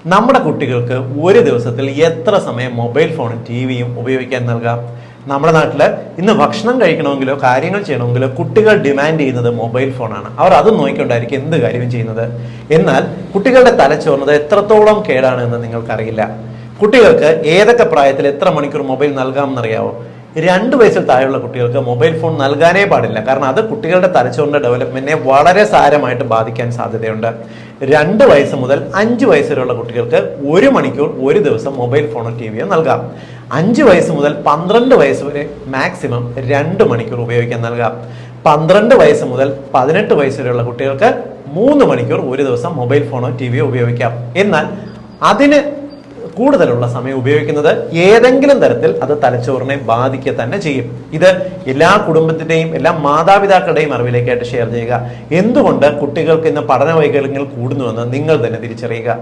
നമ്മുടെ കുട്ടികൾക്ക് ഒരു ദിവസത്തിൽ എത്ര സമയം മൊബൈൽ ഫോണും ടി വിയും ഉപയോഗിക്കാൻ നൽകാം? നമ്മുടെ നാട്ടിൽ ഇന്ന് ഭക്ഷണം കഴിക്കണമെങ്കിലോ കാര്യങ്ങൾ ചെയ്യണമെങ്കിലോ കുട്ടികൾ ഡിമാൻഡ് ചെയ്യുന്നത് മൊബൈൽ ഫോണാണ്. അവർ അത് നോക്കിക്കൊണ്ടായിരിക്കും എന്ത് കാര്യവും ചെയ്യുന്നത്. എന്നാൽ കുട്ടികളുടെ തലച്ചോറിനത് എത്രത്തോളം കേടാണ് എന്ന് നിങ്ങൾക്കറിയില്ല. കുട്ടികൾക്ക് ഏതൊക്കെ പ്രായത്തിൽ എത്ര മണിക്കൂർ മൊബൈൽ നൽകാമെന്നറിയാവോ? 2 വയസ്സിൽ താഴെയുള്ള കുട്ടികൾക്ക് മൊബൈൽ ഫോൺ നൽകാനേ പാടില്ല. കാരണം അത് കുട്ടികളുടെ തലച്ചോറിന്റെ ഡെവലപ്മെന്റിനെ വളരെ സാരമായിട്ട് ബാധിക്കാൻ സാധ്യതയുണ്ട്. 2 വയസ്സ് മുതൽ 5 വയസ്സ് വരെയുള്ള കുട്ടികൾക്ക് 1 മണിക്കൂർ ഒരു ദിവസം മൊബൈൽ ഫോണോ ടി വിയോ നൽകാം. 5 വയസ്സ് മുതൽ 12 വയസ്സ് വരെ മാക്സിമം 2 മണിക്കൂർ ഉപയോഗിക്കാൻ നൽകാം. 12 വയസ്സ് മുതൽ 18 വയസ്സ് വരെയുള്ള കുട്ടികൾക്ക് 3 മണിക്കൂർ ഒരു ദിവസം മൊബൈൽ ഫോണോ ടി വിയോ ഉപയോഗിക്കാം. എന്നാൽ അതിന് കൂടുതലുള്ള സമയം ഉപയോഗിക്കുന്നത് ഏതെങ്കിലും തരത്തിൽ അത് തലച്ചോറിനെ ബാധിക്കുക തന്നെ ചെയ്യും. ഇത് എല്ലാ കുടുംബത്തിന്റെയും എല്ലാ മാതാപിതാക്കളുടെയും അറിവിലേക്കായിട്ട് ഷെയർ ചെയ്യുക. എന്തുകൊണ്ട് കുട്ടികൾക്ക് ഇന്ന് പഠന വൈകല്യങ്ങൾ കൂടുന്നുവെന്ന് നിങ്ങൾ തന്നെ തിരിച്ചറിയുക.